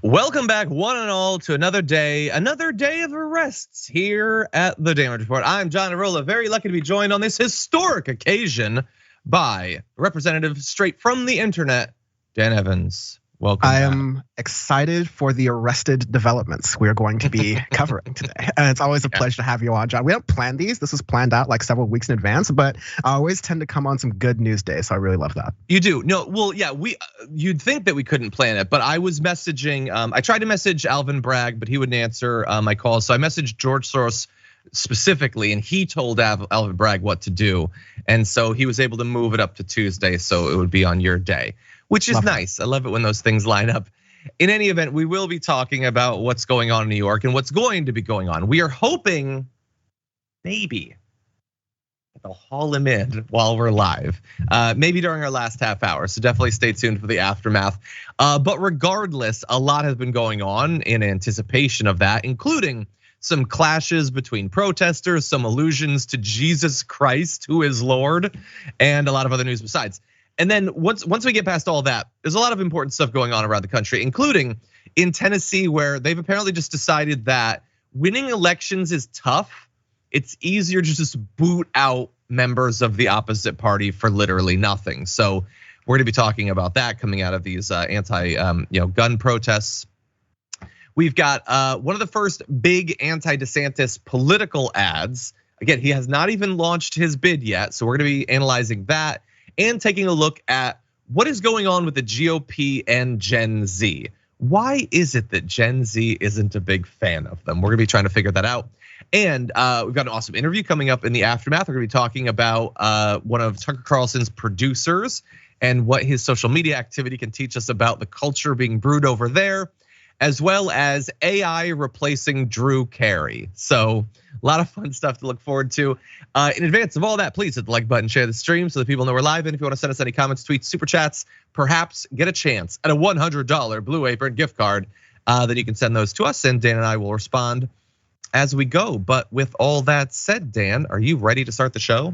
Welcome back, one and all, to another day of arrests here at the Damage Report. I'm John Iadarola, very lucky to be joined on this historic occasion by Representative straight from the internet, Dan Evans. Welcome. I am excited for the arrested developments we're going to be covering today. And it's always a pleasure to have you on, John. We don't plan these. This was planned out like several weeks in advance, but I always tend to come on some good news days. So I really love that. You do? No, well, yeah, you'd think that we couldn't plan it, but I was messaging, I tried to message Alvin Bragg, but he wouldn't answer my calls. So I messaged George Soros specifically, and he told Alvin Bragg what to do. And so he was able to move it up to Tuesday, so it would be on your day, which is nice. I love it when those things line up. In any event, we will be talking about what's going on in New York and what's going to be going on. We are hoping maybe they'll haul him in while we're live, maybe during our last half hour. So definitely stay tuned for the aftermath. But regardless, a lot has been going on in anticipation of that, including some clashes between protesters, some allusions to Jesus Christ, who is Lord, and a lot of other news besides. And then once we get past all that, there's a lot of important stuff going on around the country, including in Tennessee, where they've apparently just decided that winning elections is tough. It's easier to just boot out members of the opposite party for literally nothing. So we're gonna be talking about that coming out of these anti-gun protests. We've got one of the first big anti-DeSantis political ads. Again, he has not even launched his bid yet, so we're gonna be analyzing that and taking a look at what is going on with the GOP and Gen Z. Why is it that Gen Z isn't a big fan of them? We're gonna be trying to figure that out. And we've got an awesome interview coming up in the aftermath. We're gonna be talking about one of Tucker Carlson's producers and what his social media activity can teach us about the culture being brewed over there, as well as AI replacing Drew Carey. So a lot of fun stuff to look forward to. In advance of all that, please hit the like button, share the stream so that people know we're live. And if you want to send us any comments, tweets, super chats, perhaps get a chance at a $100 Blue Apron gift card. Then you can send those to us, and Dan and I will respond as we go. But with all that said, Dan, are you ready to start the show?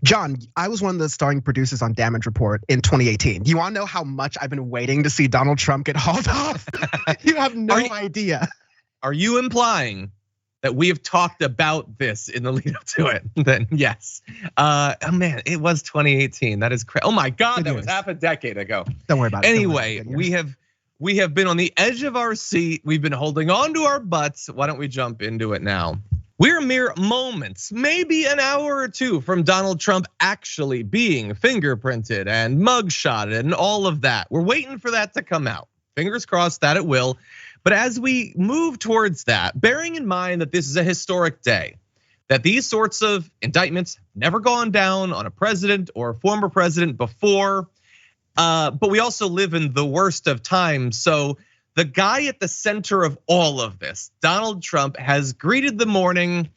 John, I was one of the starring producers on Damage Report in 2018. You want to know how much I've been waiting to see Donald Trump get hauled off? You have no idea. Are you implying that we have talked about this in the lead up to it? Then yes. Oh man, it was 2018. That is crazy. Oh my God, that was half a decade ago. Don't worry about it. Anyway, we have been on the edge of our seat. We've been holding on to our butts. Why don't we jump into it now? We're mere moments, maybe an hour or two from Donald Trump actually being fingerprinted and mugshotted and all of that. We're waiting for that to come out. Fingers crossed that it will. But as we move towards that, bearing in mind that this is a historic day, that these sorts of indictments never gone down on a president or a former president before, but we also live in the worst of times. So the guy at the center of all of this, Donald Trump, has greeted the morning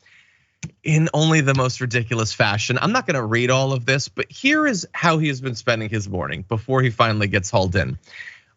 in only the most ridiculous fashion. I'm not gonna read all of this, but here is how he has been spending his morning before he finally gets hauled in.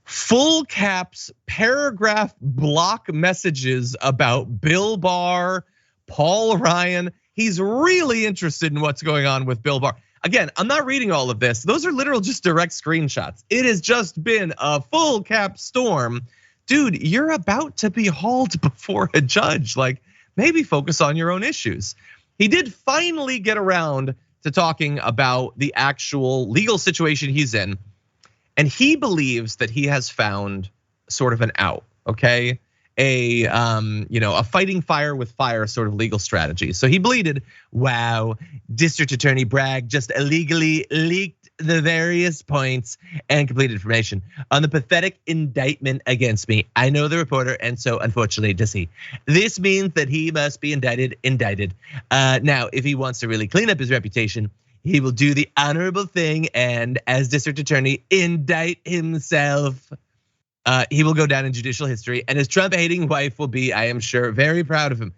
Full caps, paragraph block messages about Bill Barr, Paul Ryan. He's really interested in what's going on with Bill Barr. Again, I'm not reading all of this. Those are literal just direct screenshots. It has just been a full cap storm. Dude, you're about to be hauled before a judge. Like, maybe focus on your own issues. He did finally get around to talking about the actual legal situation he's in. And he believes that he has found sort of an out, okay? A fighting fire with fire sort of legal strategy. So he bleated, wow, District Attorney Bragg just illegally leaked the various points and complete information on the pathetic indictment against me. I know the reporter, and so unfortunately does he. This means that he must be indicted. Now, if he wants to really clean up his reputation, he will do the honorable thing and, as district attorney, indict himself. He will go down in judicial history, and his Trump-hating wife will be, I am sure, very proud of him.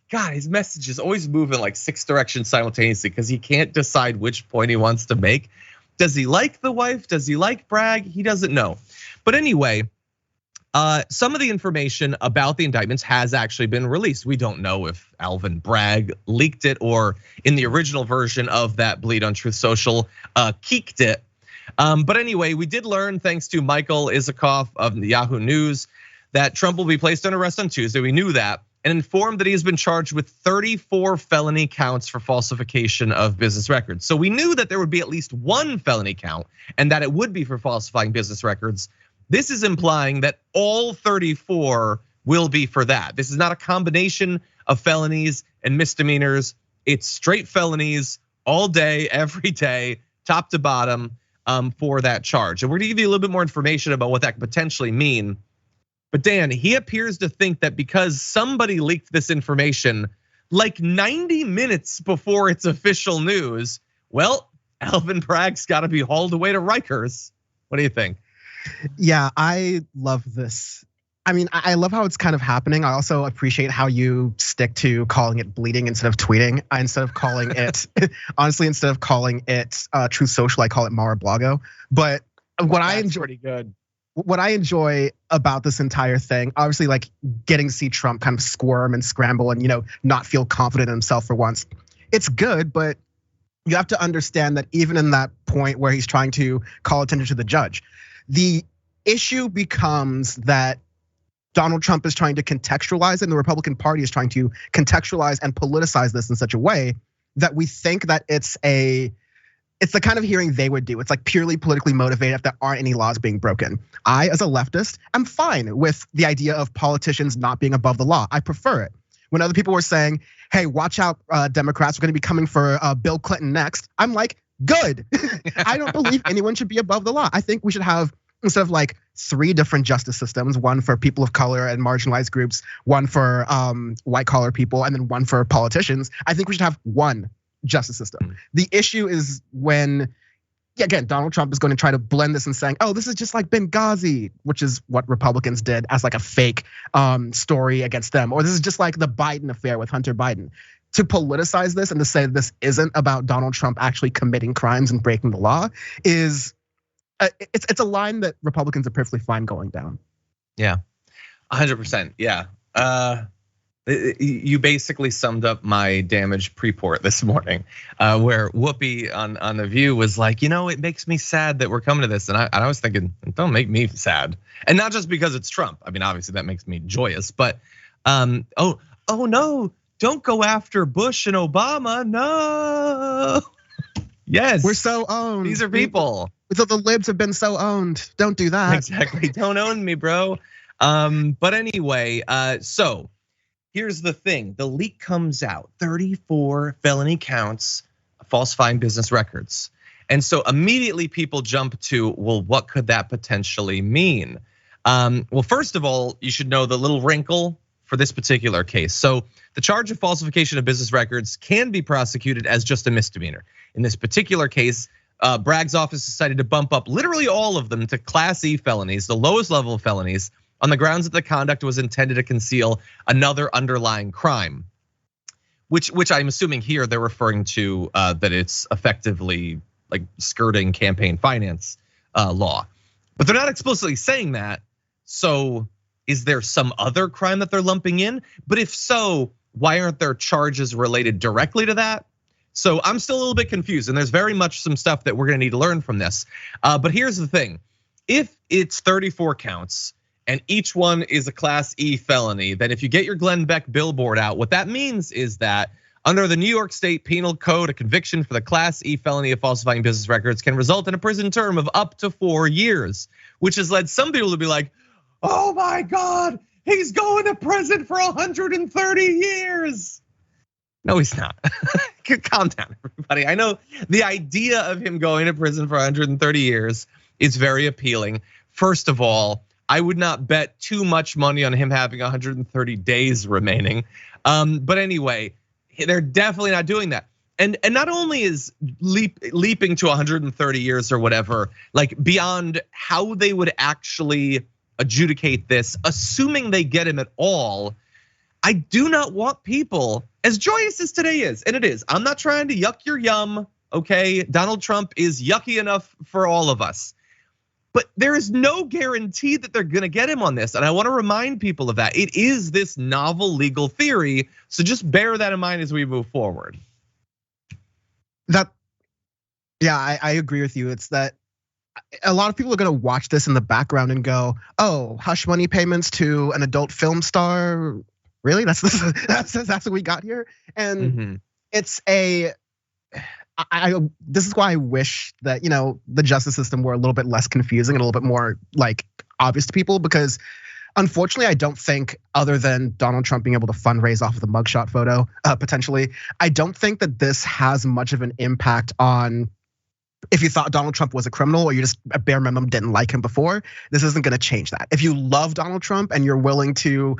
God, his message is always moving like 6 directions simultaneously because he can't decide which point he wants to make. Does he like the wife? Does he like Bragg? He doesn't know. But anyway, some of the information about the indictments has actually been released. We don't know if Alvin Bragg leaked it or in the original version of that bleed on Truth Social, keeked it. But anyway, we did learn, thanks to Michael Isikoff of Yahoo News, that Trump will be placed under arrest on Tuesday. We knew that, and informed that he has been charged with 34 felony counts for falsification of business records. So we knew that there would be at least one felony count and that it would be for falsifying business records. This is implying that all 34 will be for that. This is not a combination of felonies and misdemeanors. It's straight felonies all day, every day, top to bottom for that charge. And we're gonna give you a little bit more information about what that could potentially mean. But Dan, he appears to think that because somebody leaked this information like 90 minutes before it's official news, well, Alvin Bragg's gotta be hauled away to Rikers. What do you think? Yeah, I love this. I mean, I love how it's kind of happening. I also appreciate how you stick to calling it bleeding instead of tweeting. Instead of calling it, honestly, instead of calling it Truth Social, I call it Mar-a-Blago. But what I enjoy, pretty good. What I enjoy about this entire thing, obviously, like getting to see Trump kind of squirm and scramble and not feel confident in himself for once. It's good, but you have to understand that even in that point where he's trying to call attention to the judge, the issue becomes that Donald Trump is trying to contextualize it, and the Republican Party is trying to contextualize and politicize this in such a way that we think that it's the kind of hearing they would do. It's like purely politically motivated if there aren't any laws being broken. I, as a leftist, am fine with the idea of politicians not being above the law. I prefer it. When other people were saying, hey, watch out, Democrats, we're gonna be coming for Bill Clinton next, I'm like, good. I don't believe anyone should be above the law. I think we should have, instead of like 3 different justice systems, one for people of color and marginalized groups, one for white collar people, and then one for politicians, I think we should have one justice system. The issue is when, again, Donald Trump is going to try to blend this and saying, oh, this is just like Benghazi, which is what Republicans did as like a fake story against them. Or this is just like the Biden affair with Hunter Biden. To politicize this and to say this isn't about Donald Trump actually committing crimes and breaking the law is, it's a line that Republicans are perfectly fine going down. Yeah, 100%. Yeah, you basically summed up my damaged pre-port this morning, where Whoopi on The View was like, it makes me sad that we're coming to this, and I was thinking, don't make me sad, and not just because it's Trump. I mean, obviously that makes me joyous, but oh no, don't go after Bush and Obama, no. Yes, we're so owned. These are people. So the libs have been so owned. Don't do that. Exactly. Don't own me, bro. But anyway, so here's the thing. The leak comes out, 34 felony counts, falsifying business records. And so immediately people jump to, well, what could that potentially mean? Well, first of all, you should know the little wrinkle for this particular case. So the charge of falsification of business records can be prosecuted as just a misdemeanor. In this particular case, Bragg's office decided to bump up literally all of them to Class E felonies, the lowest level of felonies, on the grounds that the conduct was intended to conceal another underlying crime. Which I'm assuming here they're referring to that it's effectively like skirting campaign finance law. But they're not explicitly saying that. So is there some other crime that they're lumping in? But if so, why aren't there charges related directly to that? So I'm still a little bit confused, and there's very much some stuff that we're gonna need to learn from this. But here's the thing, if it's 34 counts and each one is a Class E felony, then if you get your Glenn Beck billboard out, what that means is that under the New York State Penal Code, a conviction for the Class E felony of falsifying business records can result in a prison term of up to 4 years, which has led some people to be like, oh my God, he's going to prison for 130 years. No, he's not. Calm down, everybody. I know the idea of him going to prison for 130 years is very appealing. First of all, I would not bet too much money on him having 130 days remaining. But anyway, they're definitely not doing that. And not only is leaping to 130 years or whatever, like beyond how they would actually adjudicate this, assuming they get him at all, I do not want people, as joyous as today is, and it is, I'm not trying to yuck your yum, okay? Donald Trump is yucky enough for all of us. But there is no guarantee that they're gonna get him on this. And I wanna remind people of that. It is this novel legal theory, so just bear that in mind as we move forward. Yeah, I agree with you. It's that a lot of people are going to watch this in the background and go, "Oh, hush money payments to an adult film star? Really? That's what we got here?" And it's a. This is why I wish that the justice system were a little bit less confusing and a little bit more like obvious to people, because unfortunately I don't think, other than Donald Trump being able to fundraise off of the mugshot photo potentially, I don't think that this has much of an impact on if you thought Donald Trump was a criminal or you just a bare minimum didn't like him before. This isn't going to change that. If you love Donald Trump and you're willing to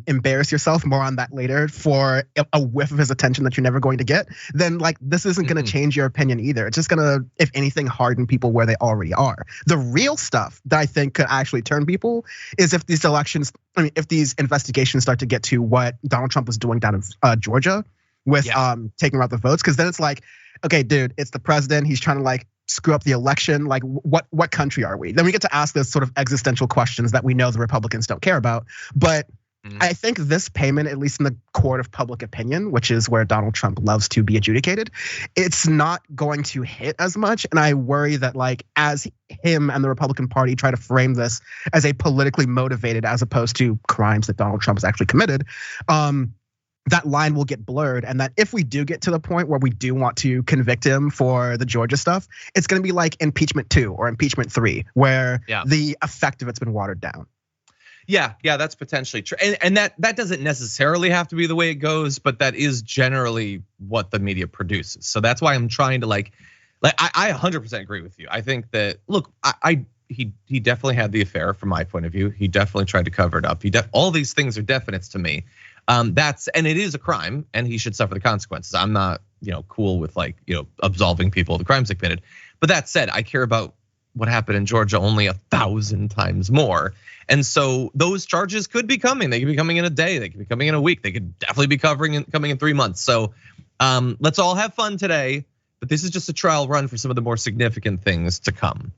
embarrass yourself, more on that later, for a whiff of his attention that you're never going to get, then like this isn't going to change your opinion either. It's just going to, if anything, harden people where they already are. The real stuff that I think could actually turn people is if these elections, if these investigations start to get to what Donald Trump was doing down in Georgia with taking out the votes, because then it's like, okay, dude, it's the president. He's trying to like screw up the election. Like, what country are we? Then we get to ask those sort of existential questions that we know the Republicans don't care about. But I think this payment, at least in the court of public opinion, which is where Donald Trump loves to be adjudicated, it's not going to hit as much. And I worry that like as him and the Republican Party try to frame this as a politically motivated, as opposed to crimes that Donald Trump has actually committed, that line will get blurred, and that if we do get to the point where we do want to convict him for the Georgia stuff, it's going to be like impeachment 2 or impeachment 3, where the effect of it's been watered down. Yeah, that's potentially true, and that doesn't necessarily have to be the way it goes, but that is generally what the media produces. So that's why I'm trying to like I 100% agree with you. I think that, look, he definitely had the affair from my point of view. He definitely tried to cover it up. All these things are definites to me. And it is a crime, and he should suffer the consequences. I'm not, cool with like, absolving people of the crimes they committed. But that said, I care about what happened in Georgia only 1,000 times more. And so those charges could be coming. They could be coming in a day. They could be coming in a week. They could definitely be coming in 3 months. So let's all have fun today. But this is just a trial run for some of the more significant things to come.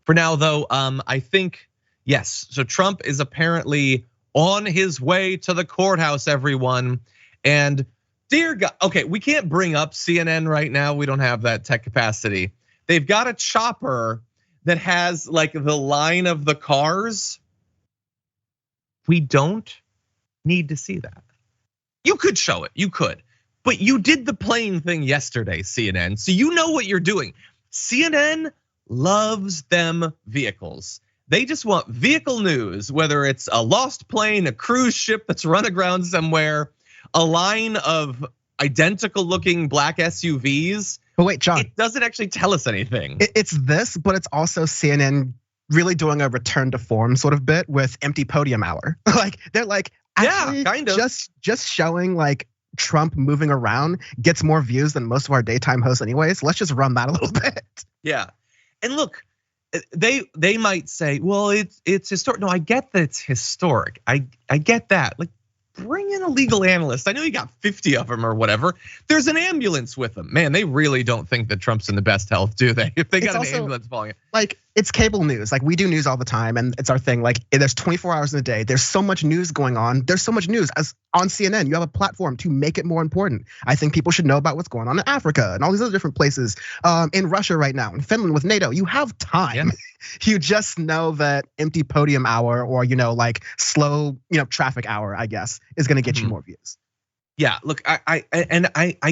For now, though, I think, yes. So Trump is apparently on his way to the courthouse, everyone. And dear God, okay, we can't bring up CNN right now. We don't have that tech capacity. They've got a chopper that has like the line of the cars. We don't need to see that. You could show it, you could. But you did the plane thing yesterday, CNN. So you know what you're doing. CNN loves them vehicles. They just want vehicle news, whether it's a lost plane, a cruise ship that's run aground somewhere, a line of identical looking black SUVs. But wait, John, it doesn't actually tell us anything. It's this, but it's also CNN really doing a return to form sort of bit with empty podium hour. Like they're like, actually, kind of just showing like Trump moving around gets more views than most of our daytime hosts anyways. Let's just run that a little bit. Yeah, and look, they might say, well, it's historic. No, I get that it's historic. I get that. Like, bring in a legal analyst. I know you got 50 of them or whatever. There's an ambulance with them. Man, they really don't think that Trump's in the best health, do they? If they got an ambulance following it. Like, it's cable news. Like, we do news all the time, and it's our thing. Like, there's 24 hours in a day. There's so much news going on. There's so much news as on CNN. You have a platform to make it more important. I think people should know about what's going on in Africa and all these other different places. In Russia right now, in Finland with NATO. You have time. Yeah. You just know that empty podium hour, or like slow, traffic hour, I guess, is going to get you more views. Yeah, look, I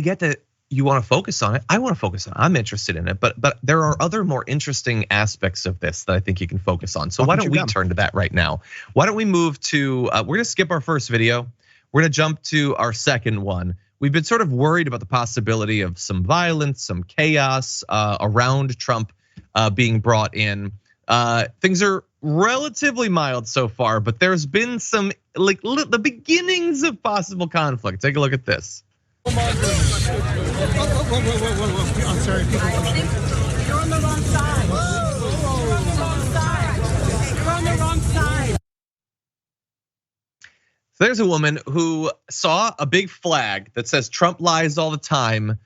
get that you want to focus on it. I want to focus on it. I'm interested in it, but there are other more interesting aspects of this that I think you can focus on. So why don't we turn to that right now? Why don't we move to? We're gonna skip our first video. We're gonna jump to our second one. We've been sort of worried about the possibility of some violence, some chaos around Trump being brought in. Things are relatively mild so far, but there's been some the beginnings of possible conflict. Take a look at this. Whoa. I'm sorry. You're on the wrong side. You're on the wrong side. So there's a woman who saw a big flag that says Trump lies all the time,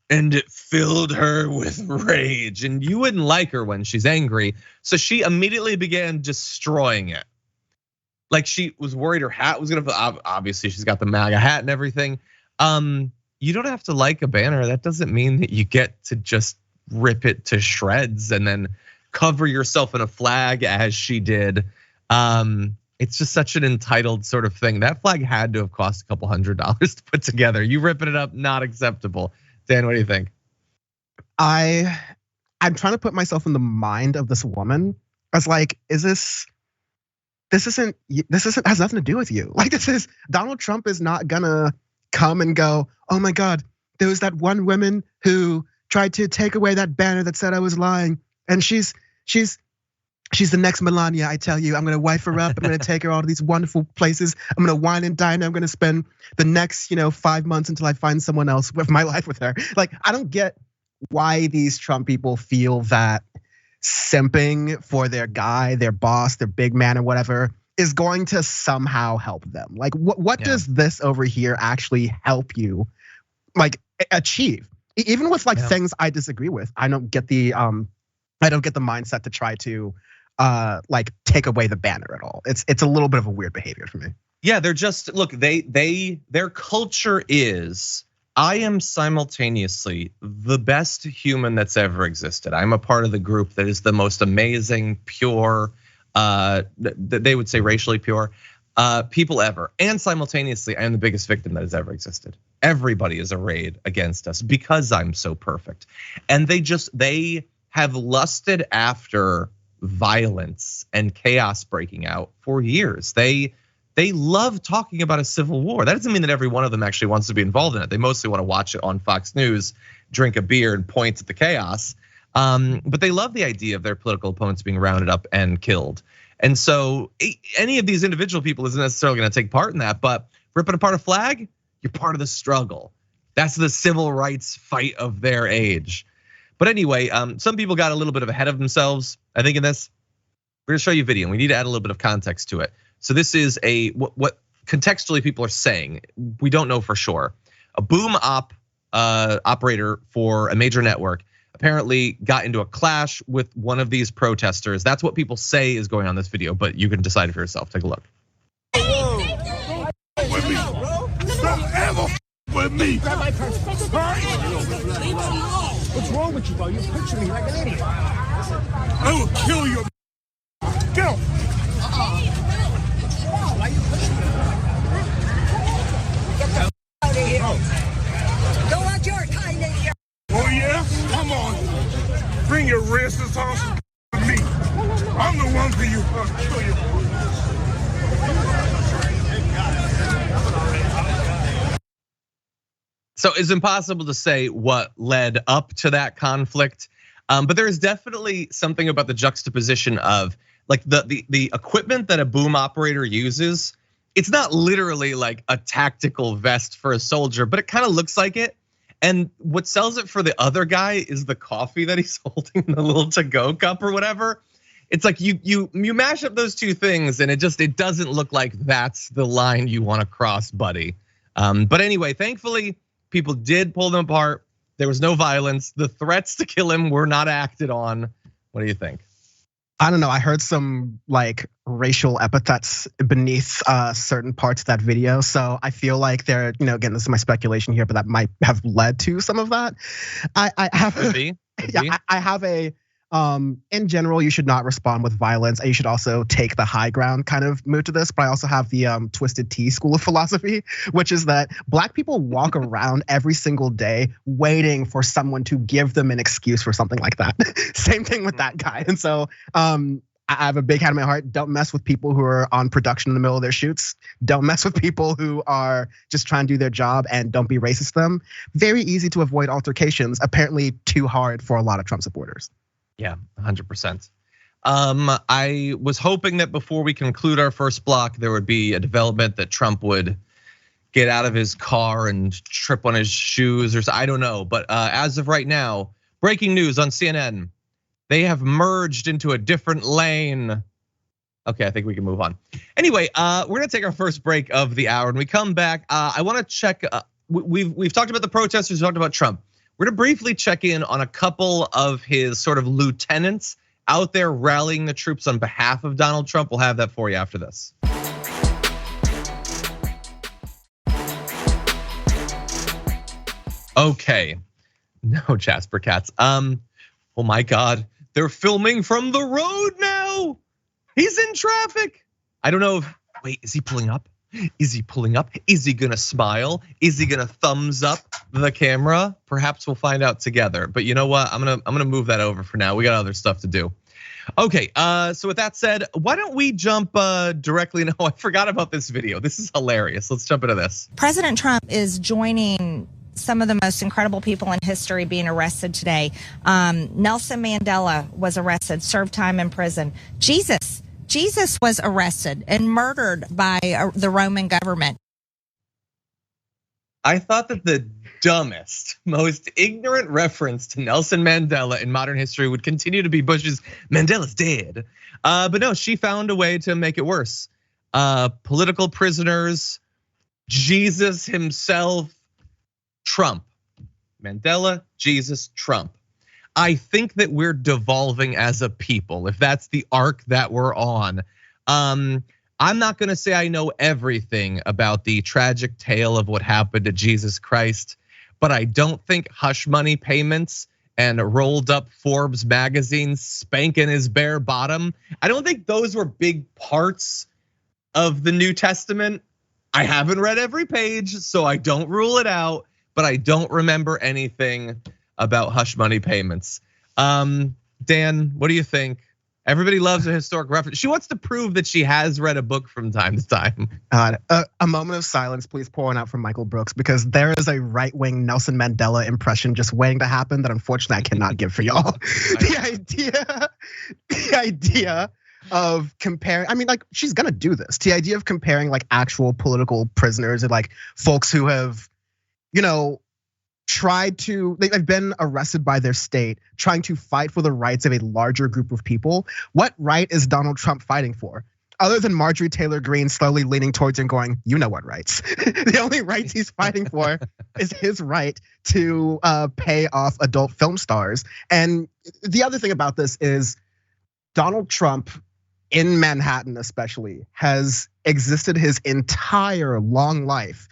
and it filled her with rage. And you wouldn't like her when she's angry. So she immediately began destroying it. Like, she was worried her hat was gonna, obviously she's got the MAGA hat and everything. You don't have to like a banner. That doesn't mean that you get to just rip it to shreds and then cover yourself in a flag as she did. It's just such an entitled sort of thing. That flag had to have cost a couple $100 to put together. You ripping it up, not acceptable. Dan, what do you think? I'm trying to put myself in the mind of this woman. I was like, this isn't has nothing to do with you. Like, Donald Trump is not gonna come and go, oh my God, there was that one woman who tried to take away that banner that said I was lying. And she's the next Melania, I tell you. I'm gonna wife her up. I'm gonna take her all to these wonderful places. I'm gonna wine and dine her. I'm gonna spend the next 5 months until I find someone else with my life with her. Like, I don't get why these Trump people feel that simping for their guy, their boss, their big man or whatever is going to somehow help them. Like, what does this over here actually help you like achieve? Even with like things I disagree with, I don't get the mindset to try to like take away the banner at all. It's a little bit of a weird behavior for me. Yeah, they're just, look, their culture is, I am simultaneously the best human that's ever existed. I'm a part of the group that is the most amazing, pure, they would say racially pure, people ever. And simultaneously, I am the biggest victim that has ever existed. Everybody is arrayed against us because I'm so perfect. And they have lusted after violence and chaos breaking out for years. They love talking about a civil war. That doesn't mean that every one of them actually wants to be involved in it. They mostly want to watch it on Fox News, drink a beer and point at the chaos. But they love the idea of their political opponents being rounded up and killed. And so any of these individual people isn't necessarily gonna take part in that, but ripping apart a flag, you're part of the struggle. That's the civil rights fight of their age. But anyway, some people got a little bit ahead of themselves, I think, in this. We're gonna show you a video and we need to add a little bit of context to it. So this is what contextually people are saying. We don't know for sure. A boom operator for a major network apparently got into a clash with one of these protesters. That's what people say is going on in this video, but you can decide for yourself. Take a look. Stop ever with me. What's wrong with you, bro? You're picturing me like an idiot. I will kill you. Get off. Why are you pushing me? Get the out of here. Don't want your kind of here. Oh yeah? Come on. Bring your racist ass to me. I'm the one for you. I'll kill you. So it's impossible to say what led up to that conflict, but there is definitely something about the juxtaposition of like the equipment that a boom operator uses. It's not literally like a tactical vest for a soldier, but it kind of looks like it. And what sells it for the other guy is the coffee that he's holding in the little to-go cup or whatever. It's like you mash up those two things, and it doesn't look like that's the line you want to cross, buddy. But anyway, thankfully, people did pull them apart. There was no violence. The threats to kill him were not acted on. What do you think? I don't know. I heard some like racial epithets beneath certain parts of that video. So I feel like they're, again, this is my speculation here, but that might have led to some of that. I have Could be. I have a in general, you should not respond with violence, and you should also take the high ground kind of mood to this. But I also have the twisted T school of philosophy, which is that Black people walk around every single day waiting for someone to give them an excuse for something like that. Same thing with that guy. And so I have a big hand in my heart. Don't mess with people who are on production in the middle of their shoots. Don't mess with people who are just trying to do their job, and don't be racist to them. Very easy to avoid altercations, apparently too hard for a lot of Trump supporters. Yeah, 100%. I was hoping that before we conclude our first block, there would be a development that Trump would get out of his car and trip on his shoes or I don't know. But as of right now, breaking news on CNN, they have merged into a different lane. Okay, I think we can move on. Anyway, we're gonna take our first break of the hour. When we come back, I wanna check, we've talked about the protesters, we've talked about Trump. We're gonna briefly check in on a couple of his sort of lieutenants out there rallying the troops on behalf of Donald Trump. We'll have that for you after this. Okay, no Jasper Cats. Oh my God, they're filming from the road now. He's in traffic. I don't know wait, is he pulling up? Is he pulling up? Is he gonna smile? Is he gonna thumbs up the camera? Perhaps we'll find out together. But you know what? I'm gonna move that over for now. We got other stuff to do. Okay, so with that said, why don't we jump directly? No, I forgot about this video. This is hilarious. Let's jump into this. President Trump is joining some of the most incredible people in history being arrested today. Nelson Mandela was arrested, served time in prison. Jesus was arrested and murdered by the Roman government. I thought that the dumbest, most ignorant reference to Nelson Mandela in modern history would continue to be Bush's "Mandela's dead." But no, she found a way to make it worse. Political prisoners, Jesus himself, Trump. Mandela, Jesus, Trump. I think that we're devolving as a people, if that's the arc that we're on. I'm not gonna say I know everything about the tragic tale of what happened to Jesus Christ, but I don't think hush money payments and rolled up Forbes magazine spanking his bare bottom, I don't think those were big parts of the New Testament. I haven't read every page, so I don't rule it out, but I don't remember anything about hush money payments. Dan, what do you think? Everybody loves a historic reference. She wants to prove that she has read a book from time to time. A moment of silence, please pour one out from Michael Brooks, because there is a right-wing Nelson Mandela impression just waiting to happen that unfortunately I cannot give for y'all. The idea of comparing, I mean, like, she's gonna do this. The idea of comparing like actual political prisoners and like folks who have, they've been arrested by their state, trying to fight for the rights of a larger group of people. What right is Donald Trump fighting for? Other than Marjorie Taylor Greene slowly leaning towards him going, you know what rights? The only rights he's fighting for is his right to pay off adult film stars. And the other thing about this is Donald Trump, in Manhattan especially, has existed his entire long life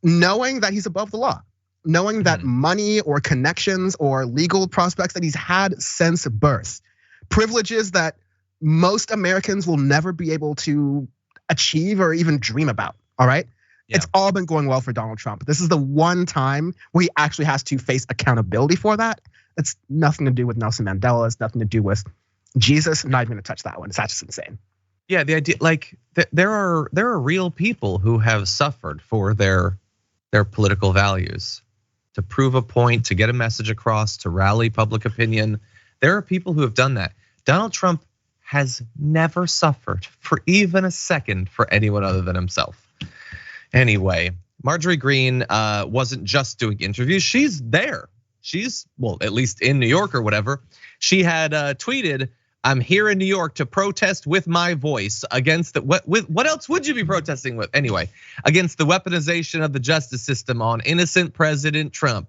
knowing that he's above the law, knowing that money or connections or legal prospects that he's had since birth, privileges that most Americans will never be able to achieve or even dream about, all right? Yeah. It's all been going well for Donald Trump. This is the one time where he actually has to face accountability for that. It's nothing to do with Nelson Mandela, it's nothing to do with Jesus. I'm not even gonna touch that one, it's just insane. Yeah, the idea, like, there are real people who have suffered for their political values, to prove a point, to get a message across, to rally public opinion. There are people who have done that. Donald Trump has never suffered for even a second for anyone other than himself. Anyway, Marjorie Greene wasn't just doing interviews, she's there. She's, well, at least in New York or whatever. She had tweeted, "I'm here in New York to protest with my voice against what else would you be protesting with? Anyway, against the weaponization of the justice system on innocent President Trump.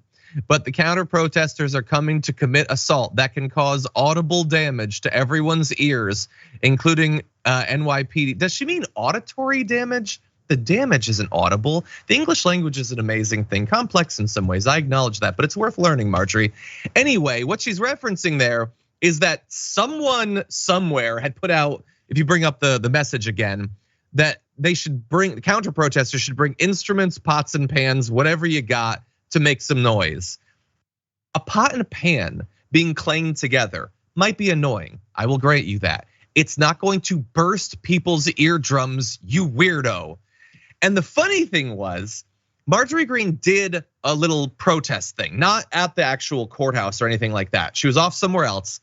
But the counter protesters are coming to commit assault that can cause audible damage to everyone's ears, including NYPD." Does she mean auditory damage? The damage isn't audible. The English language is an amazing thing, complex in some ways, I acknowledge that, but it's worth learning, Marjorie. Anyway, what she's referencing there is that someone somewhere had put out, if you bring up the message again, that they should bring, counter protesters should bring instruments, pots and pans, whatever you got to make some noise. A pot and a pan being clanged together might be annoying, I will grant you that. It's not going to burst people's eardrums, you weirdo. And the funny thing was, Marjorie Greene did a little protest thing, not at the actual courthouse or anything like that. She was off somewhere else.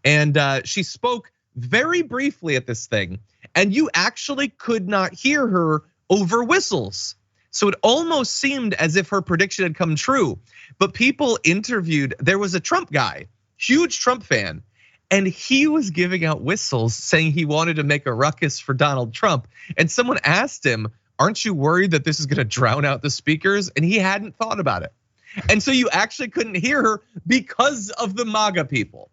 And she spoke very briefly at this thing, and you actually could not hear her over whistles. So it almost seemed as if her prediction had come true. But people interviewed, there was a Trump guy, huge Trump fan, and he was giving out whistles saying he wanted to make a ruckus for Donald Trump. And someone asked him, "Aren't you worried that this is gonna drown out the speakers?" And he hadn't thought about it. And so you actually couldn't hear her because of the MAGA people.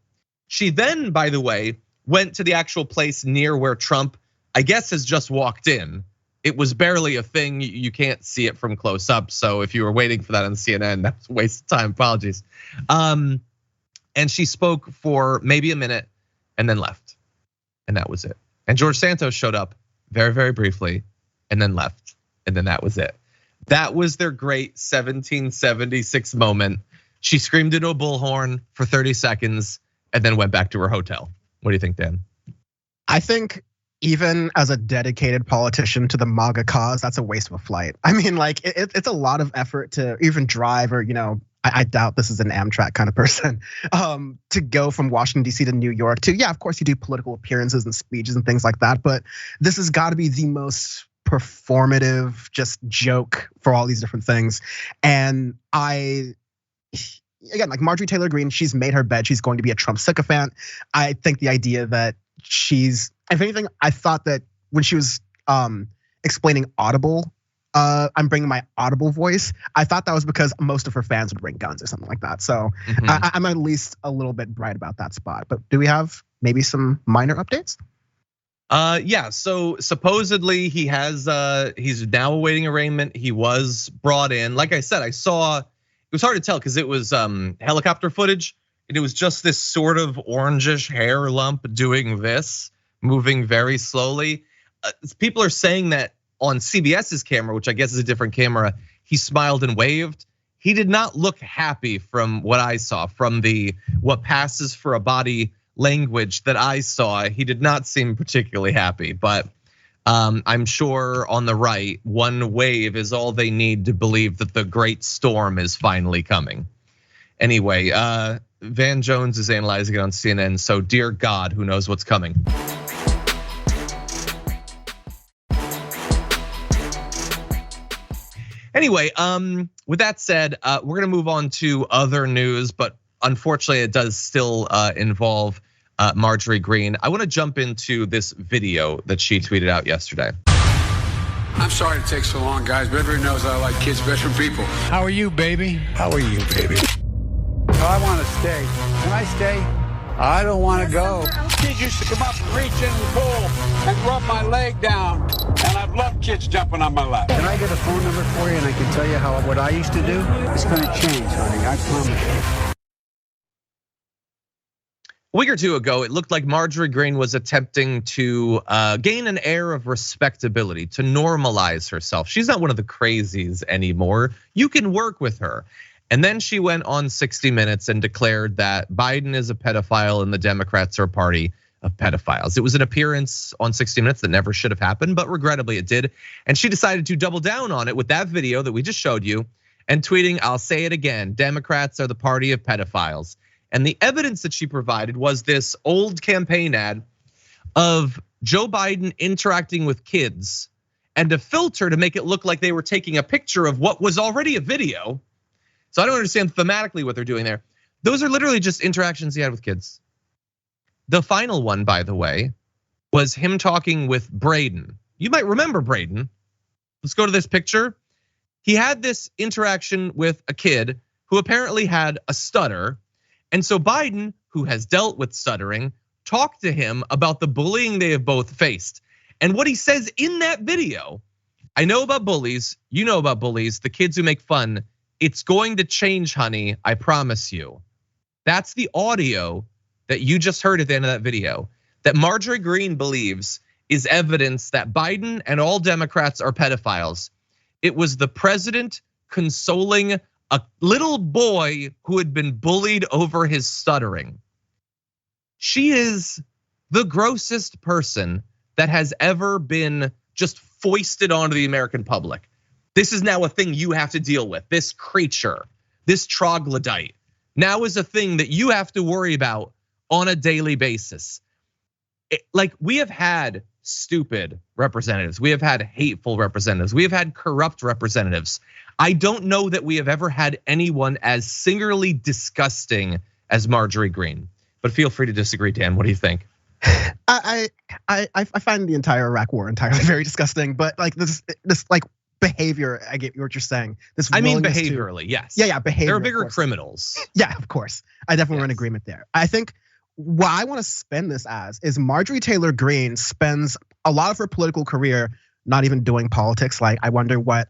She then, by the way, went to the actual place near where Trump, I guess, has just walked in. It was barely a thing, you can't see it from close up. So if you were waiting for that on CNN, that was a waste of time, apologies. And she spoke for maybe a minute and then left. And that was it. And George Santos showed up very, very briefly and then left. And then that was it. That was their great 1776 moment. She screamed into a bullhorn for 30 seconds and then went back to her hotel. What do you think, Dan? I think even as a dedicated politician to the MAGA cause, that's a waste of a flight. I mean, like it's a lot of effort to even drive, or I doubt this is an Amtrak kind of person, to go from Washington D.C. to New York to, yeah, of course you do political appearances and speeches and things like that, but this has got to be the most performative just joke for all these different things. And again, like Marjorie Taylor Greene, she's made her bed. She's going to be a Trump sycophant. I think the idea that she's, if anything, I thought that when she was explaining Audible, I'm bringing my Audible voice, I thought that was because most of her fans would bring guns or something like that. So I'm at least a little bit bright about that spot. But do we have maybe some minor updates? Yeah, so supposedly he's now awaiting arraignment. He was brought in. Like I said, it was hard to tell because it was helicopter footage. And it was just this sort of orangish hair lump doing this, moving very slowly. People are saying that on CBS's camera, which I guess is a different camera, he smiled and waved. He did not look happy from what I saw, from what passes for a body language that I saw. He did not seem particularly happy, but I'm sure on the right, one wave is all they need to believe that the great storm is finally coming. Anyway, Van Jones is analyzing it on CNN, so dear God, who knows what's coming. Anyway, with that said, we're gonna move on to other news, but unfortunately it does still involve Marjorie Greene. I wanna jump into this video that she tweeted out yesterday. I'm sorry it takes so long, guys, but everyone knows I like kids better than people. How are you, baby? How are you, baby? I wanna stay. Can I stay? I don't wanna go. Kids used to come up and reach in the pool and rub my leg down. And I've loved kids jumping on my lap. Can I get a phone number for you and I can tell you what I used to do? It's gonna change, honey, I promise you. A week or two ago, it looked like Marjorie Greene was attempting to gain an air of respectability, to normalize herself. She's not one of the crazies anymore. You can work with her. And then she went on 60 Minutes and declared that Biden is a pedophile and the Democrats are a party of pedophiles. It was an appearance on 60 Minutes that never should have happened, but regrettably it did. And she decided to double down on it with that video that we just showed you and tweeting, "I'll say it again, Democrats are the party of pedophiles." And the evidence that she provided was this old campaign ad of Joe Biden interacting with kids and a filter to make it look like they were taking a picture of what was already a video. So I don't understand thematically what they're doing there. Those are literally just interactions he had with kids. The final one, by the way, was him talking with Braden. You might remember Braden. Let's go to this picture. He had this interaction with a kid who apparently had a stutter. And so Biden, who has dealt with stuttering, talked to him about the bullying they have both faced. And what he says in that video, I know about bullies, you know about bullies, the kids who make fun, it's going to change, honey, I promise you. That's the audio that you just heard at the end of that video, that Marjorie Greene believes is evidence that Biden and all Democrats are pedophiles. It was the president consoling a little boy who had been bullied over his stuttering. She is the grossest person that has ever been just foisted onto the American public. This is now a thing you have to deal with. This creature, this troglodyte, now is a thing that you have to worry about on a daily basis. Like, we have had stupid representatives, we have had hateful representatives, we have had corrupt representatives. I don't know that we have ever had anyone as singularly disgusting as Marjorie Greene. But feel free to disagree, Dan. What do you think? I find the entire Iraq War entirely very disgusting, but like this like behavior, I get what you're saying. I mean behaviorally, yes. Yeah, behavior. There are bigger criminals. Yeah, of course. I definitely are in agreement there. I think what I want to spin this as is Marjorie Taylor Greene spends a lot of her political career not even doing politics. Like, I wonder what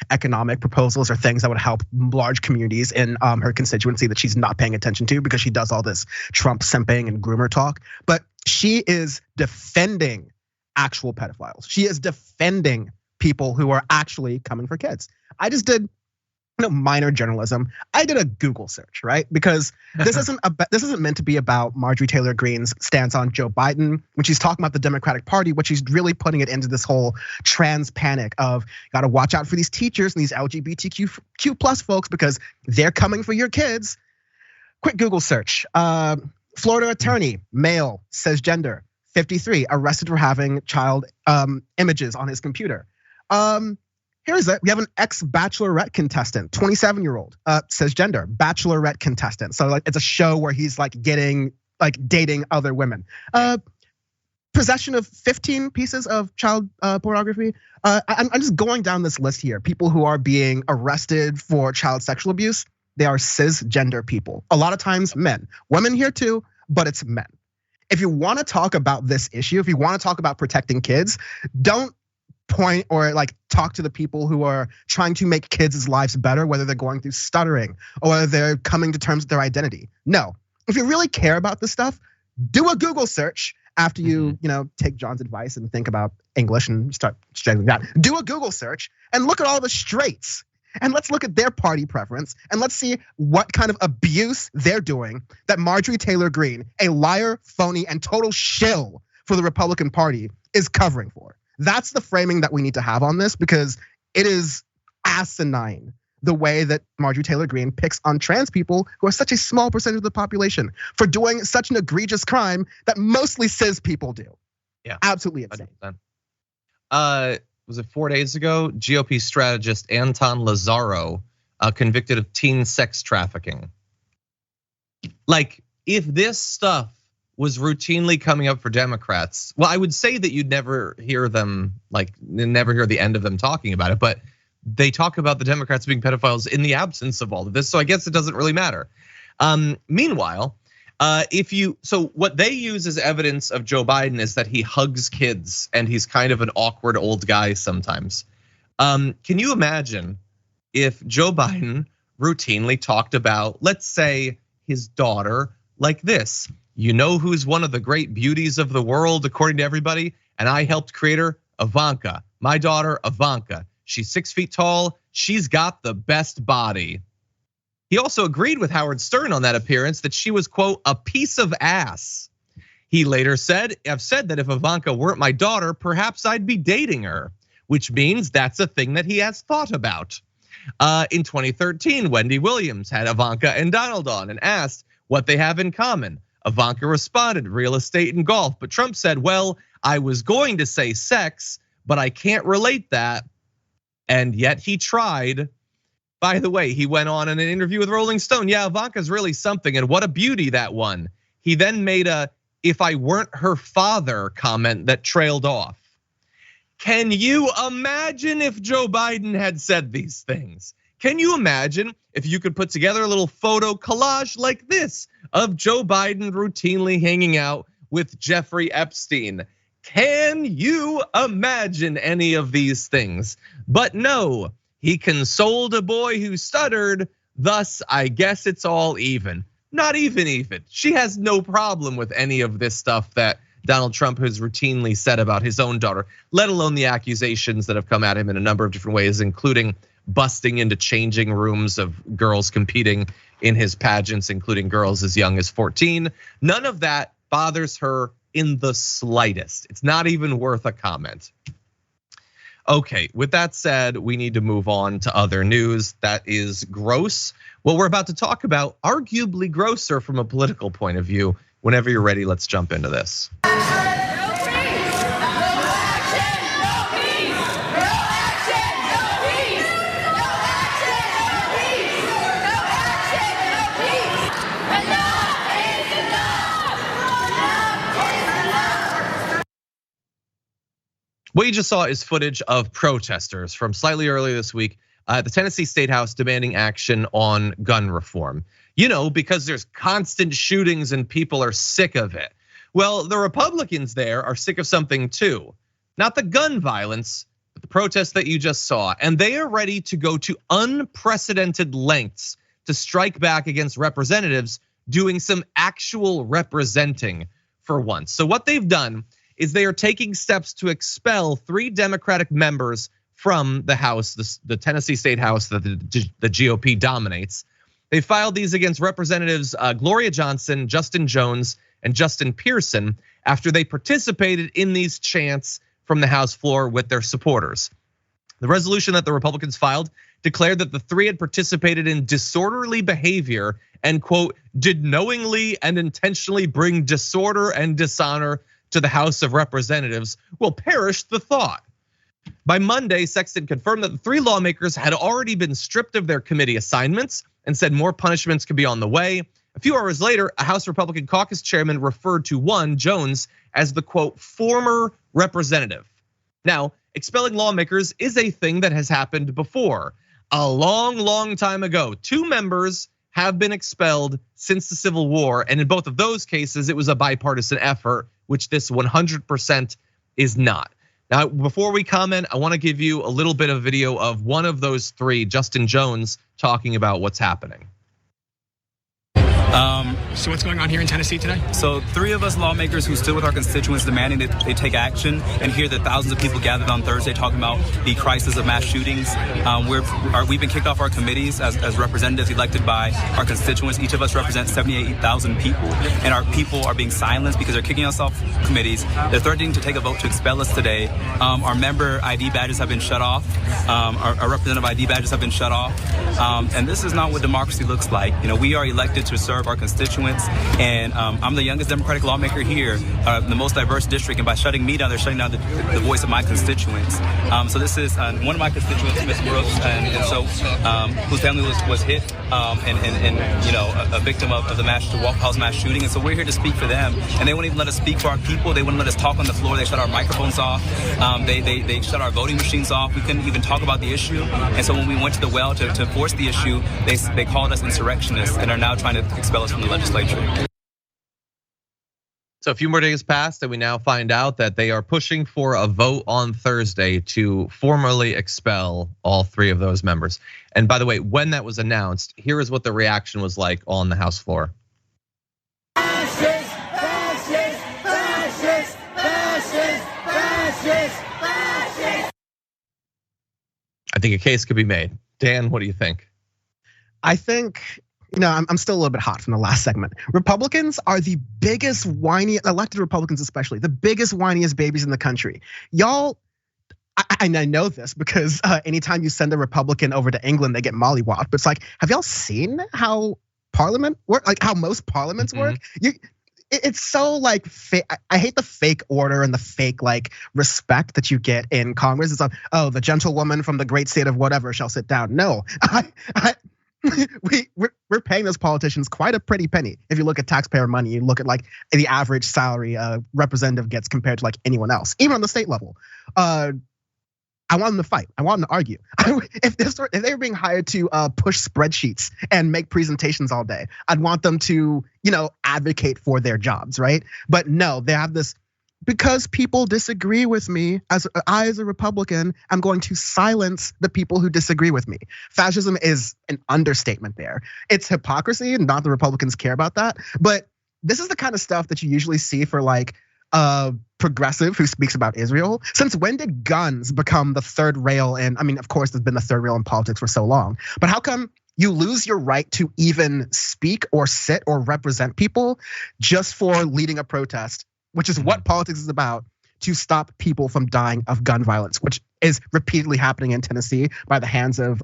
economic proposals or things that would help large communities in her constituency that she's not paying attention to because she does all this Trump simping and groomer talk. But she is defending actual pedophiles. She is defending people who are actually coming for kids. I just did minor journalism. I did a Google search, right? Because this isn't meant to be about Marjorie Taylor Greene's stance on Joe Biden when she's talking about the Democratic Party, which she's really putting it into this whole trans panic of got to watch out for these teachers and these LGBTQ plus folks because they're coming for your kids. Quick Google search. Florida attorney, male, says gender, 53, arrested for having child images on his computer. Here's it. We have an ex-bachelorette contestant, 27-year-old, says gender, bachelorette contestant. So like it's a show where he's like dating other women. Possession of 15 pieces of child pornography. I'm just going down this list here. People who are being arrested for child sexual abuse, they are cisgender people. A lot of times men, women here too, but it's men. If you want to talk about this issue, if you want to talk about protecting kids, don't point or like talk to the people who are trying to make kids' lives better, whether they're going through stuttering or whether they're coming to terms with their identity. No, if you really care about this stuff, do a Google search after you take John's advice and think about English and start struggling that. Do a Google search and look at all the straights and let's look at their party preference and let's see what kind of abuse they're doing that Marjorie Taylor Greene, a liar, phony, and total shill for the Republican Party, is covering for. That's the framing that we need to have on this because it is asinine the way that Marjorie Taylor Greene picks on trans people who are such a small percentage of the population for doing such an egregious crime that mostly cis people do. Yeah, absolutely insane. Was it 4 days ago? GOP strategist Anton Lazaro convicted of teen sex trafficking. Like, if this stuff was routinely coming up for Democrats, well, I would say that you'd never hear them, never hear the end of them talking about it, but they talk about the Democrats being pedophiles in the absence of all of this, so I guess it doesn't really matter. Meanwhile, so what they use as evidence of Joe Biden is that he hugs kids and he's kind of an awkward old guy sometimes. Can you imagine if Joe Biden routinely talked about, let's say, his daughter like this? You know who's one of the great beauties of the world, according to everybody? And I helped create her, Ivanka. My daughter, Ivanka. She's 6 feet tall. She's got the best body. He also agreed with Howard Stern on that appearance that she was, quote, a piece of ass. He later said, I've said that if Ivanka weren't my daughter, perhaps I'd be dating her, which means that's a thing that he has thought about. In 2013, Wendy Williams had Ivanka and Donald on and asked what they have in common. Ivanka responded, real estate and golf. But Trump said, well, I was going to say sex, but I can't relate that. And yet he tried. By the way, he went on in an interview with Rolling Stone. Yeah, Ivanka's really something, and what a beauty that one. He then made a "if I weren't her father" comment that trailed off. Can you imagine if Joe Biden had said these things? Can you imagine if you could put together a little photo collage like this of Joe Biden routinely hanging out with Jeffrey Epstein? Can you imagine any of these things? But no, he consoled a boy who stuttered, thus I guess it's all even. Not even. She has no problem with any of this stuff that Donald Trump has routinely said about his own daughter, let alone the accusations that have come at him in a number of different ways, including busting into changing rooms of girls competing in his pageants, including girls as young as 14. None of that bothers her in the slightest. It's not even worth a comment. Okay, with that said, we need to move on to other news that is gross. What we're about to talk about, arguably grosser from a political point of view. Whenever you're ready, let's jump into this. What you just saw is footage of protesters from slightly earlier this week at the Tennessee State House demanding action on gun reform. You know, because there's constant shootings and people are sick of it. Well, the Republicans there are sick of something too. Not the gun violence, protest that you just saw, and they are ready to go to unprecedented lengths to strike back against representatives doing some actual representing for once. So what they've done is they are taking steps to expel 3 Democratic members from the House, the Tennessee State House that the GOP dominates. They filed these against Representatives Gloria Johnson, Justin Jones, and Justin Pearson after they participated in these chants from the House floor with their supporters. The resolution that the Republicans filed declared that the 3 had participated in disorderly behavior and, quote, did knowingly and intentionally bring disorder and dishonor to the House of Representatives. Well, perish the thought. By Monday, Sexton confirmed that the 3 lawmakers had already been stripped of their committee assignments and said more punishments could be on the way. A few hours later, a House Republican caucus chairman referred to one, Jones, as the, quote, former representative. Now, expelling lawmakers is a thing that has happened before. A long, long time ago, 2 members have been expelled since the Civil War, and in both of those cases, it was a bipartisan effort, which this 100% is not. Now, before we comment, I want to give you a little bit of video of one of those 3, Justin Jones, talking about what's happening. So what's going on here in Tennessee today? So 3 of us lawmakers who stood with our constituents demanding that they take action, and here the thousands of people gathered on Thursday talking about the crisis of mass shootings. We've been kicked off our committees as representatives elected by our constituents. Each of us represents 78,000 people, and our people are being silenced because they're kicking us off committees. They're threatening to take a vote to expel us today. Our member ID badges have been shut off. Our representative ID badges have been shut off. And this is not what democracy looks like. You know, we are elected to serve our constituents, and I'm the youngest Democratic lawmaker here, the most diverse district, and by shutting me down, they're shutting down the voice of my constituents. So this is one of my constituents, Ms. Brooks, and so whose family was hit, and you know, a victim of the Courthouse mass shooting, and so we're here to speak for them, and they won't even let us speak for our people. They wouldn't let us talk on the floor. They shut our microphones off. They shut our voting machines off. We couldn't even talk about the issue, and so when we went to the well to force the issue, they called us insurrectionists and are now trying to expel us from the legislature. So a few more days passed, and we now find out that they are pushing for a vote on Thursday to formally expel all 3 of those members. And by the way, when that was announced, here is what the reaction was like on the House floor. Fascist, fascist, fascist, fascist, fascist, fascist. I think a case could be made. Dan, what do you think? I think, you know, I'm still a little bit hot from the last segment. Republicans are the biggest whiny, elected Republicans especially, the biggest whiniest babies in the country. Y'all, I know this because anytime you send a Republican over to England, they get mollywopped. But it's like, have y'all seen how Parliament work? Like how most parliaments work? It's so like fake. I hate the fake order and the fake like respect that you get in Congress. It's like, oh, the gentlewoman from the great state of whatever shall sit down. No, we're paying those politicians quite a pretty penny. If you look at taxpayer money, you look at like the average salary a representative gets compared to like anyone else, even on the state level. I want them to fight. I want them to argue. If they were being hired to push spreadsheets and make presentations all day, I'd want them to, you know, advocate for their jobs, right? But no, they have this, because people disagree with me, as a Republican, I'm going to silence the people who disagree with me. Fascism is an understatement there. It's hypocrisy, and not the Republicans care about that. But this is the kind of stuff that you usually see for like progressive who speaks about Israel. Since when did guns become the third rail? And I mean, of course, there's been the third rail in politics for so long. But how come you lose your right to even speak or sit or represent people just for leading a protest, which is what politics is about, to stop people from dying of gun violence, which is repeatedly happening in Tennessee by the hands of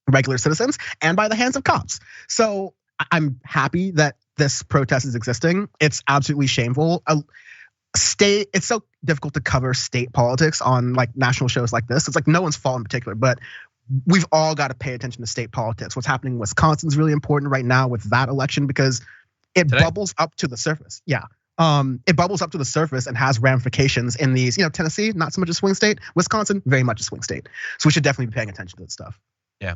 regular citizens and by the hands of cops. So I'm happy that this protest is existing. It's absolutely shameful. It's so difficult to cover state politics on like national shows like this. It's like no one's fault in particular, but we've all got to pay attention to state politics. What's happening in Wisconsin is really important right now with that election because it bubbles up to the surface. Yeah. It bubbles up to the surface and has ramifications in these, you know, Tennessee, not so much a swing state, Wisconsin, very much a swing state. So we should definitely be paying attention to this stuff. Yeah.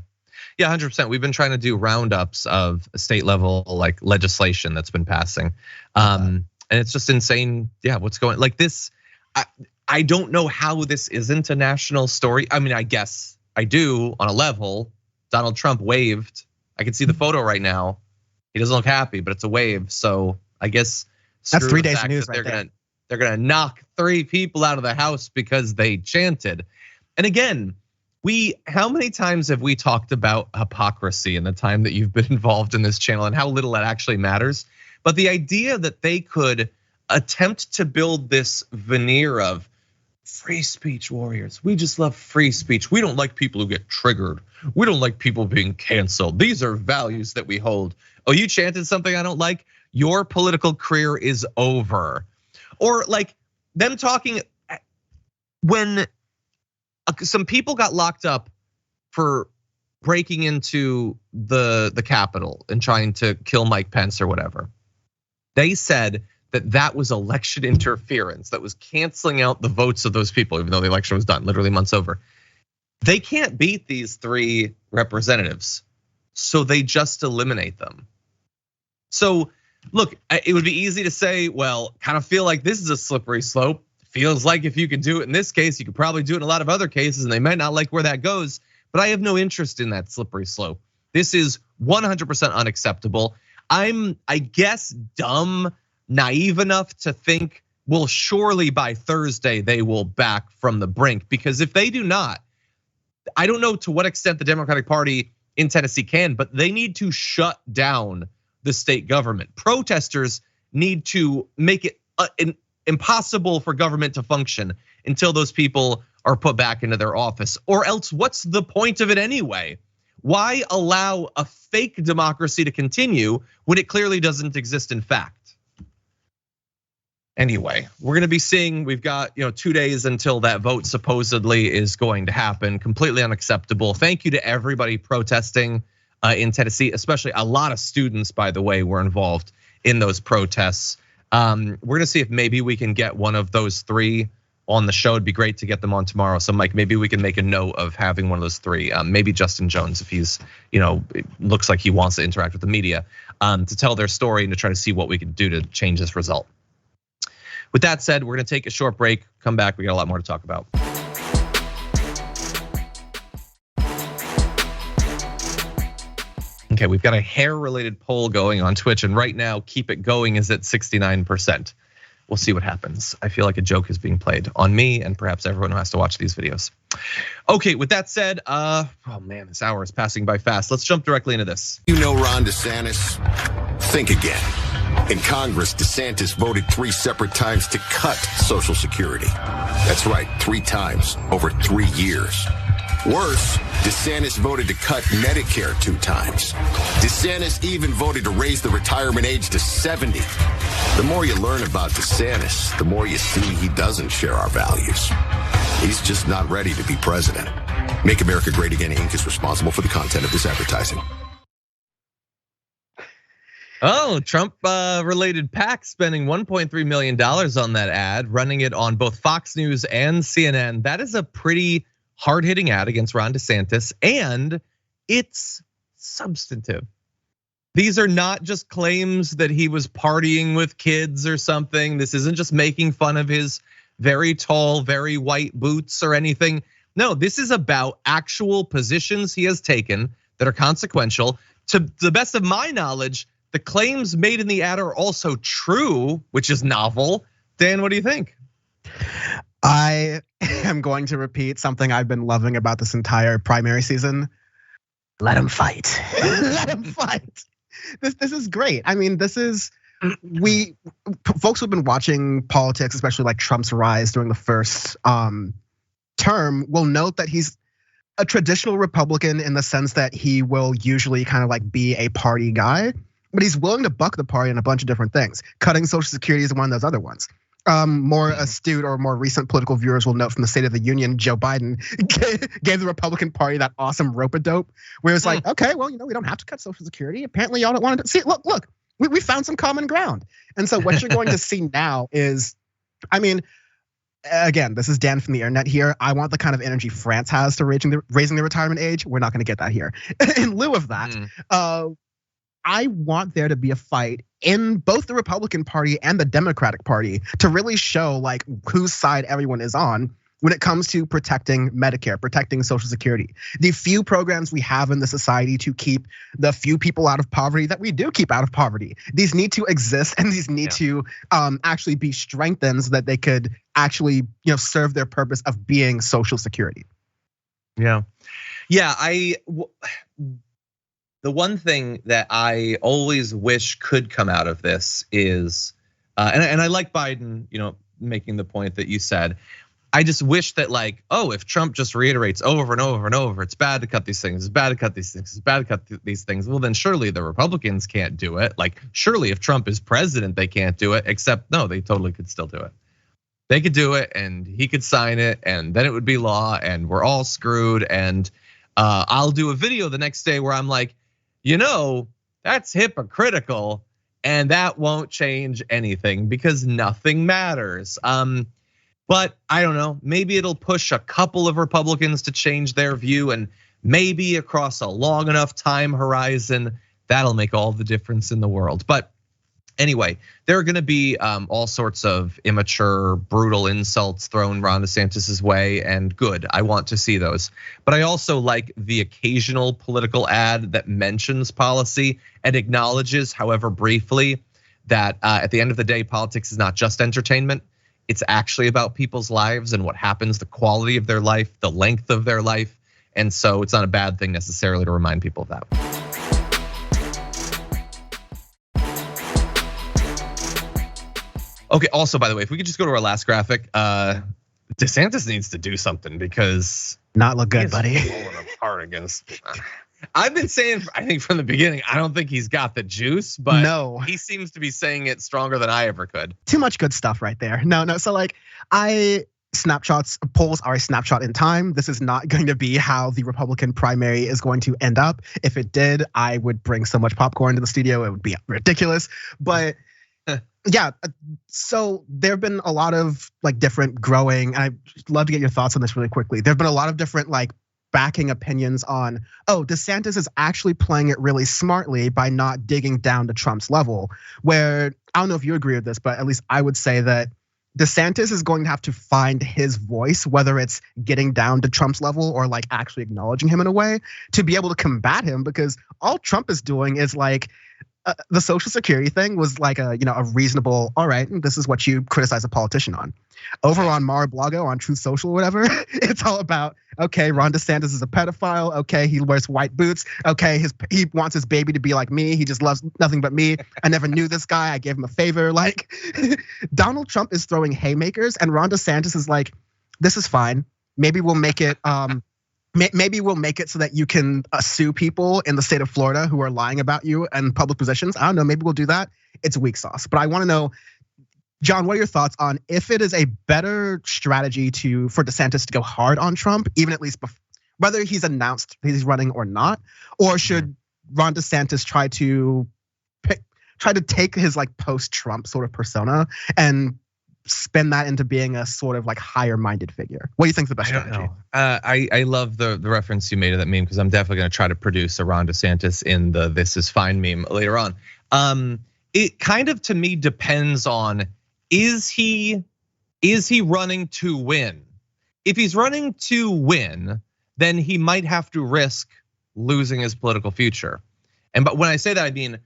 Yeah, 100%. We've been trying to do roundups of state level like legislation that's been passing. And it's just insane. Yeah, what's going like this? I don't know how this isn't a national story. I mean, I guess I do on a level. Donald Trump waved. I can see the photo right now. He doesn't look happy, but it's a wave. So I guess that's 3 days of news right there. They're gonna knock 3 people out of the house because they chanted. And again, how many times have we talked about hypocrisy in the time that you've been involved in this channel and how little that actually matters? But the idea that they could attempt to build this veneer of free speech warriors. We just love free speech. We don't like people who get triggered. We don't like people being canceled. These are values that we hold. Oh, you chanted something I don't like? Your political career is over. Or like them talking when some people got locked up for breaking into the Capitol and trying to kill Mike Pence or whatever. They said that was election interference, that was canceling out the votes of those people, even though the election was done literally months over. They can't beat these 3 representatives, so they just eliminate them. So look, it would be easy to say, well, kind of feel like this is a slippery slope. Feels like if you can do it in this case, you could probably do it in a lot of other cases, and they might not like where that goes. But I have no interest in that slippery slope. This is 100% unacceptable. I'm, I guess, dumb, naive enough to think, well, surely by Thursday they will back from the brink. Because if they do not, I don't know to what extent the Democratic Party in Tennessee can, but they need to shut down the state government. Protesters need to make it impossible for government to function until those people are put back into their office. Or else, what's the point of it anyway? Why allow a fake democracy to continue when it clearly doesn't exist in fact? Anyway, we're gonna be seeing, we've got 2 days until that vote supposedly is going to happen. Completely unacceptable. Thank you to everybody protesting in Tennessee, especially a lot of students, by the way, were involved in those protests. We're gonna see if maybe we can get one of those 3 on the show. It'd be great to get them on tomorrow. So Mike, maybe we can make a note of having one of those 3. Maybe Justin Jones, if he's, it looks like he wants to interact with the media, to tell their story and to try to see what we can do to change this result. With that said, we're gonna take a short break, come back, we got a lot more to talk about. Okay, we've got a hair-related poll going on Twitch, and right now, Keep It Going is at 69%. We'll see what happens. I feel like a joke is being played on me and perhaps everyone who has to watch these videos. Okay, with that said, oh man, this hour is passing by fast. Let's jump directly into this. You know Ron DeSantis? Think again. In Congress, DeSantis voted 3 separate times to cut Social Security. That's right, 3 times over 3 years. Worse, DeSantis voted to cut Medicare 2 times. DeSantis even voted to raise the retirement age to 70. The more you learn about DeSantis, the more you see he doesn't share our values. He's just not ready to be president. Make America Great Again, Inc. is responsible for the content of this advertising. Oh, Trump related PAC spending $1.3 million on that ad, running it on both Fox News and CNN. That is a pretty hard-hitting ad against Ron DeSantis, and it's substantive. These are not just claims that he was partying with kids or something. This isn't just making fun of his very tall, very white boots or anything. No, this is about actual positions he has taken that are consequential. To the best of my knowledge, the claims made in the ad are also true, which is novel. Dan, what do you think? I am going to repeat something I've been loving about this entire primary season. Let him fight. Let him fight. This is great. I mean, this is, folks who've been watching politics, especially like Trump's rise during the first term, will note that he's a traditional Republican in the sense that he will usually kind of like be a party guy, but he's willing to buck the party in a bunch of different things. Cutting Social Security is one of those other ones. More astute or more recent political viewers will note from the State of the Union, Joe Biden gave the Republican Party that awesome rope-a-dope, where it's like, okay, well, we don't have to cut Social Security. Apparently, y'all don't want to see. Look, we found some common ground. And so what you're going to see now is, I mean, again, this is Dan from the internet here. I want the kind of energy France has to raising the retirement age. We're not going to get that here. In lieu of that, I want there to be a fight in both the Republican Party and the Democratic Party to really show like whose side everyone is on when it comes to protecting Medicare, protecting Social Security. The few programs we have in the society to keep the few people out of poverty that we do keep out of poverty. These need to exist, and these need to actually be strengthened so that they could actually serve their purpose of being Social Security. Yeah. The one thing that I always wish could come out of this is, and I like Biden, making the point that you said. I just wish that if Trump just reiterates over and over and over, it's bad to cut these things, it's bad to cut these things, it's bad to cut these things. Well, then surely the Republicans can't do it. Like surely if Trump is president, they can't do it, except no, they totally could still do it. They could do it and he could sign it and then it would be law and we're all screwed. And I'll do a video the next day where I'm like, that's hypocritical and that won't change anything because nothing matters. But I don't know, maybe it'll push a couple of Republicans to change their view and maybe across a long enough time horizon, that'll make all the difference in the world. But anyway, there are gonna be all sorts of immature, brutal insults thrown Ron DeSantis's way, and good, I want to see those. But I also like the occasional political ad that mentions policy and acknowledges, however briefly, that at the end of the day, politics is not just entertainment. It's actually about people's lives and what happens, the quality of their life, the length of their life. And so it's not a bad thing necessarily to remind people of that. Okay, also, by the way, if we could just go to our last graphic, DeSantis needs to do something because not look good, buddy. Falling apart against. I've been saying, I think from the beginning, I don't think he's got the juice, but no, he seems to be saying it stronger than I ever could. Too much good stuff right there. No. So polls are a snapshot in time. This is not going to be how the Republican primary is going to end up. If it did, I would bring so much popcorn to the studio, it would be ridiculous. But yeah, so there've been a lot of different growing, and I'd love to get your thoughts on this really quickly. There've been a lot of different backing opinions on, DeSantis is actually playing it really smartly by not digging down to Trump's level, where I don't know if you agree with this, but at least I would say that DeSantis is going to have to find his voice, whether it's getting down to Trump's level or actually acknowledging him in a way to be able to combat him, because all Trump is doing is the Social Security thing was a reasonable, all right, this is what you criticize a politician on. Over on Mar-a-Lago, on Truth Social or whatever, it's all about, okay, Ron DeSantis is a pedophile. Okay, he wears white boots. Okay, he wants his baby to be like me. He just loves nothing but me. I never knew this guy. I gave him a favor. Donald Trump is throwing haymakers, and Ron DeSantis is like, this is fine. Maybe we'll make it. Maybe we'll make it so that you can sue people in the state of Florida who are lying about you and public positions. I don't know. Maybe we'll do that. It's weak sauce. But I want to know, John, what are your thoughts on if it is a better strategy for DeSantis to go hard on Trump, even at least whether he's announced he's running or not, or should Ron DeSantis try to take his post-Trump sort of persona and spin that into being a sort of higher-minded figure? What do you think is the best strategy? I love the reference you made to that meme, because I'm definitely going to try to produce a Ron DeSantis in the "This is fine" meme later on. It kind of to me depends on, is he running to win? If he's running to win, then he might have to risk losing his political future. But when I say that, I mean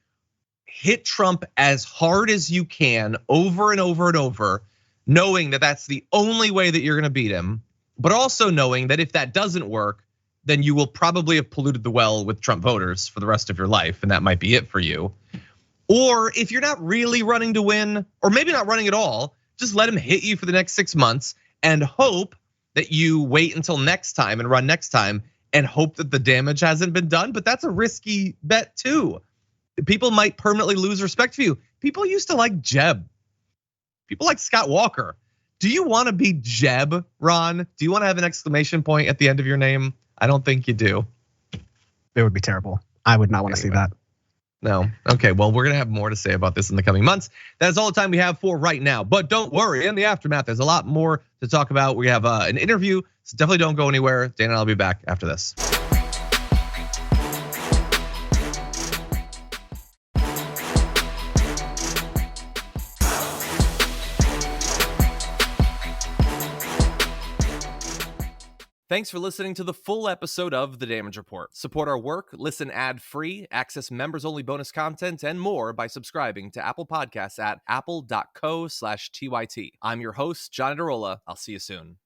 hit Trump as hard as you can over and over and over, knowing that that's the only way that you're gonna beat him, but also knowing that if that doesn't work, then you will probably have polluted the well with Trump voters for the rest of your life, and that might be it for you. Or if you're not really running to win, or maybe not running at all, just let him hit you for the next 6 months and hope that you wait until next time and run next time and hope that the damage hasn't been done. But that's a risky bet too. People might permanently lose respect for you. People used to like Jeb. People like Scott Walker. Do you want to be Jeb, Ron? Do you want to have an exclamation point at the end of your name? I don't think you do. It would be terrible. I would not want to see that. No. Okay, well, we're gonna have more to say about this in the coming months. That's all the time we have for right now. But don't worry, in the aftermath, there's a lot more to talk about. We have an interview, so definitely don't go anywhere. Dana and I'll be back after this. Thanks for listening to the full episode of The Damage Report. Support our work, listen ad-free, access members-only bonus content, and more by subscribing to Apple Podcasts at apple.co/TYT. I'm your host, John Iadarola. I'll see you soon.